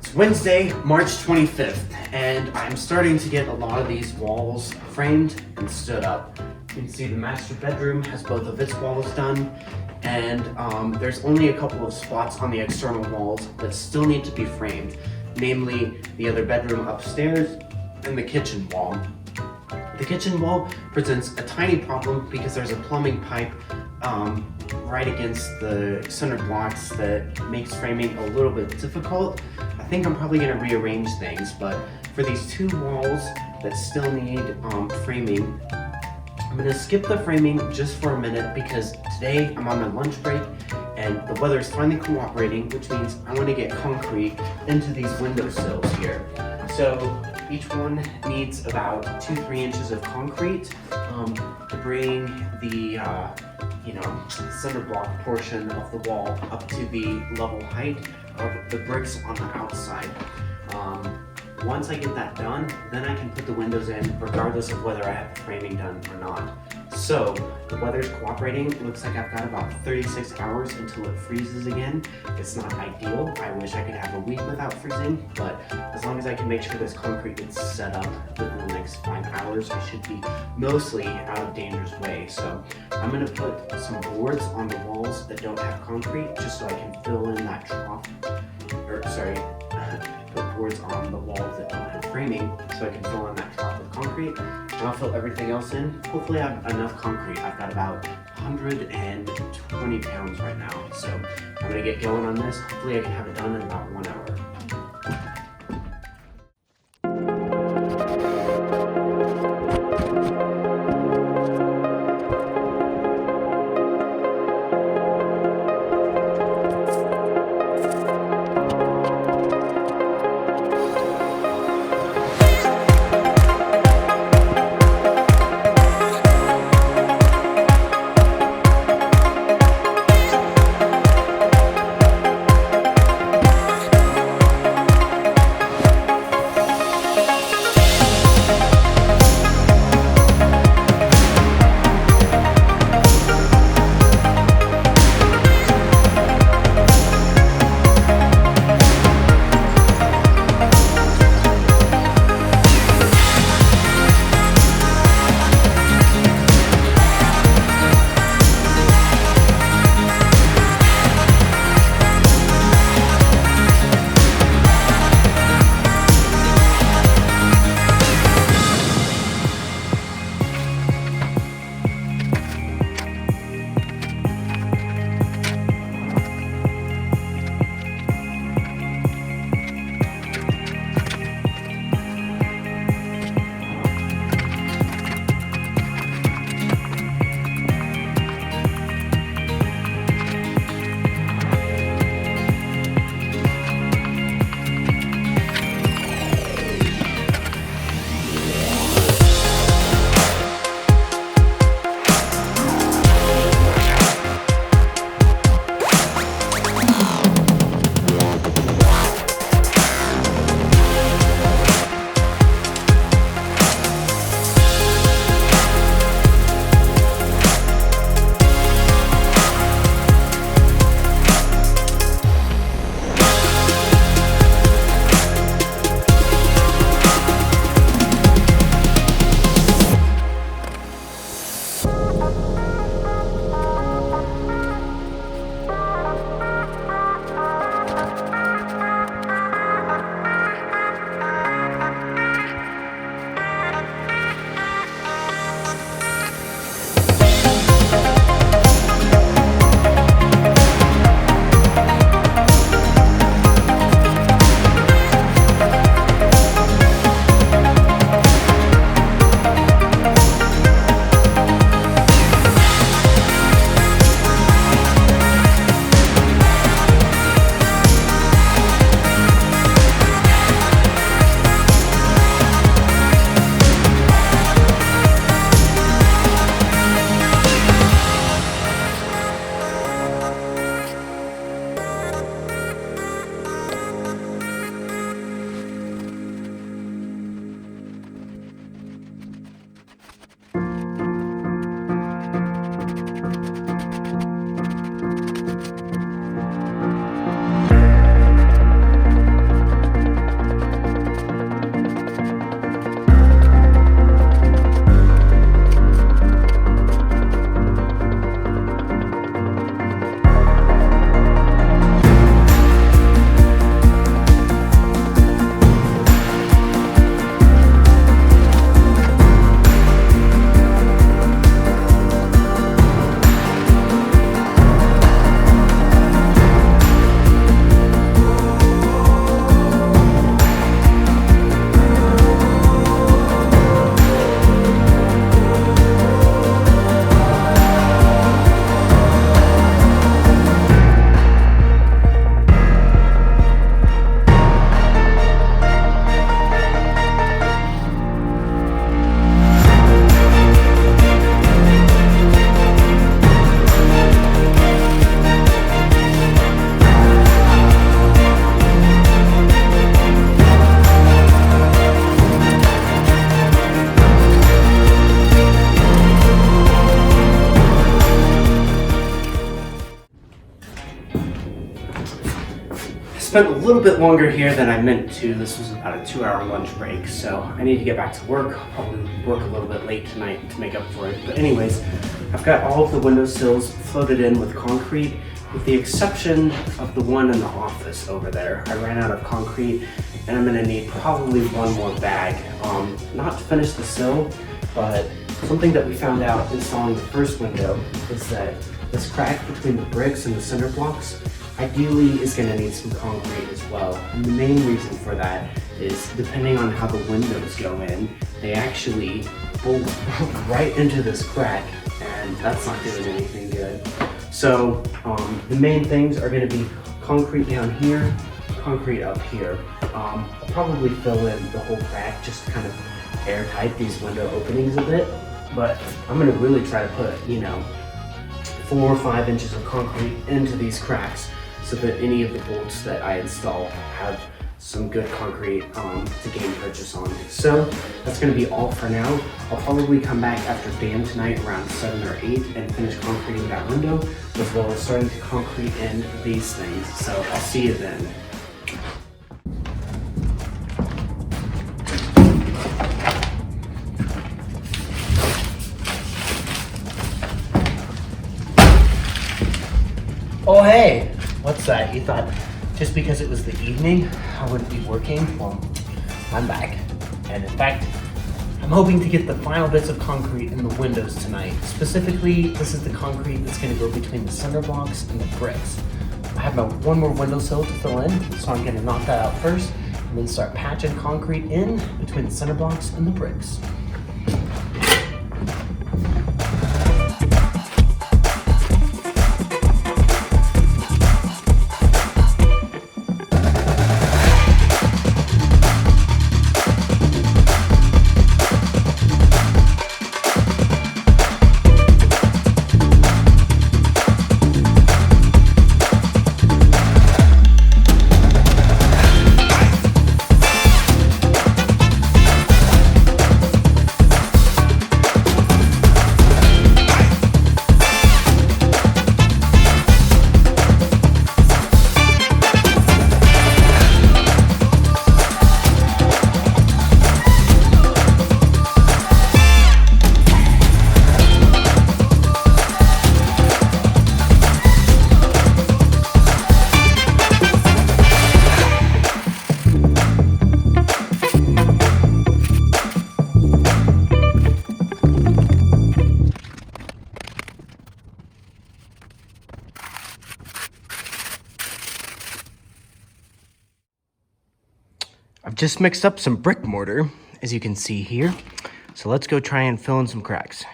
It's Wednesday, March 25th, and I'm starting to get a lot of these walls framed and stood up. You can see the master bedroom has both of its walls done, and there's only a couple of spots on the external walls that still need to be framed, namely the other bedroom upstairs and the kitchen wall. The kitchen wall presents a tiny problem because there's a plumbing pipe right against the center blocks that makes framing a little bit difficult. I think I'm probably going to rearrange things, but for these two walls that still need framing, I'm going to skip the framing just for a minute because today I'm on my lunch break and the weather's finally cooperating, which means I want to get concrete into these windowsills here. So each one needs about 2-3 inches of concrete to bring the center block portion of the wall up to the level height of the bricks on the outside. Once I get that done, then I can put the windows in regardless of whether I have the framing done or not. So the weather's cooperating. It looks like I've got about 36 hours until it freezes again. It's not ideal. I wish I could have a week without freezing, but as long as I can make sure this concrete gets set up within the next 5 hours, I should be mostly out of danger's way. So I'm gonna put some boards on the walls that don't have concrete just so I can fill in that trough, put boards on the walls that don't have framing so I can fill in that trough with concrete. And I'll fill everything else in. Hopefully I have enough concrete. I've got about 120 pounds right now. So I'm gonna get going on this. Hopefully I can have it done in about 1 hour. spent a little bit longer here than I meant to. This was about a 2-hour lunch break, so I need to get back to work. I'll probably work a little bit late tonight to make up for it. But anyways, I've got all of the window sills floated in with concrete, with the exception of the one in the office over there. I ran out of concrete, and I'm gonna need probably one more bag. Not to finish the sill, but something that we found out installing the first window is that this crack between the bricks and the cinder blocks ideally is going to need some concrete as well. And the main reason for that is depending on how the windows go in, they actually bolt right into this crack, and that's not doing anything good. So the main things are going to be concrete down here, concrete up here. I'll probably fill in the whole crack just to kind of airtight these window openings a bit, but I'm going to really try to put, 4 or 5 inches of concrete into these cracks so that any of the bolts that I install have some good concrete to gain purchase on. So that's going to be all for now. I'll probably come back after Dan tonight around 7 or 8 and finish concreting that window, as well as starting to concrete in these things. So I'll see you then. Oh hey, what's that? You thought just because it was the evening I wouldn't be working? Well, I'm back. And in fact, I'm hoping to get the final bits of concrete in the windows tonight. Specifically, this is the concrete that's going to go between the cinder blocks and the bricks. I have about one more windowsill to fill in, so I'm going to knock that out first and then start patching concrete in between the cinder blocks and the bricks. I've just mixed up some brick mortar, as you can see here. So let's go try and fill in some cracks.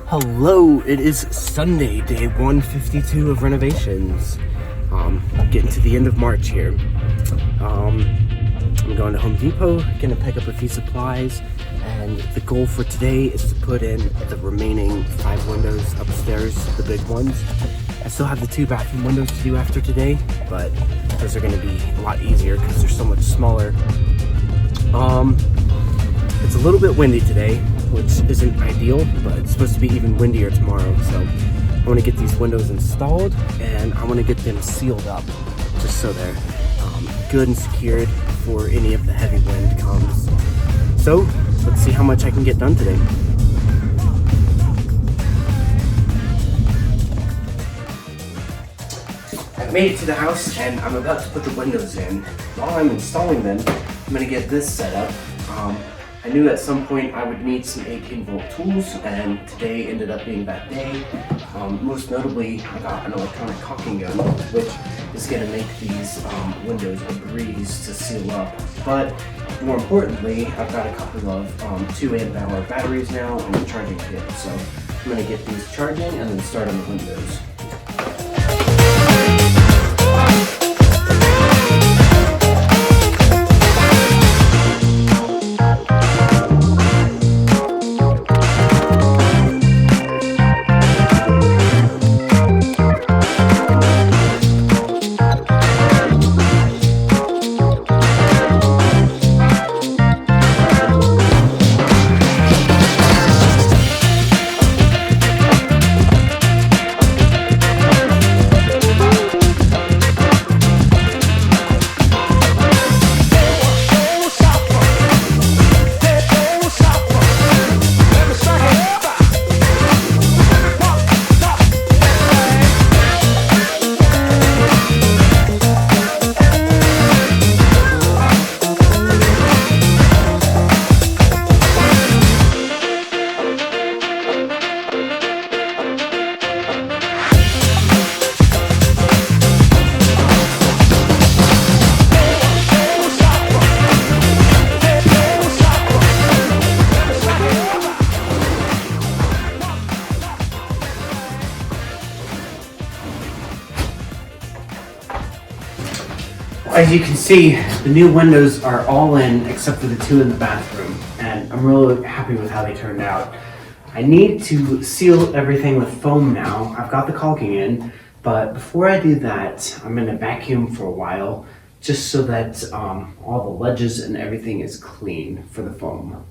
Hello, it is Sunday, day 152 of renovations. Getting to the end of March here. I'm going to Home Depot, gonna pick up a few supplies, and the goal for today is to put in the remaining 5 windows upstairs, the big ones. I still have the 2 bathroom windows to do after today, but those are gonna be a lot easier because they're so much smaller. It's a little bit windy today, which isn't ideal, but it's supposed to be even windier tomorrow. So I want to get these windows installed and I want to get them sealed up just so they're good and secured before any of the heavy wind comes. So let's see how much I can get done today. I've made it to the house and I'm about to put the windows in. While I'm installing them, I'm going to get this set up. I knew at some point I would need some 18-volt tools, and today ended up being that day. Most notably, I got an electronic caulking gun, which is going to make these windows a breeze to seal up. But more importantly, I've got a couple of 2 amp hour batteries now and a charging kit. So I'm going to get these charging and then start on the windows. As you can see, the new windows are all in except for the 2 in the bathroom, and I'm really happy with how they turned out. I need to seal everything with foam now. I've got the caulking in, but before I do that, I'm going to vacuum for a while just so that all the ledges and everything is clean for the foam.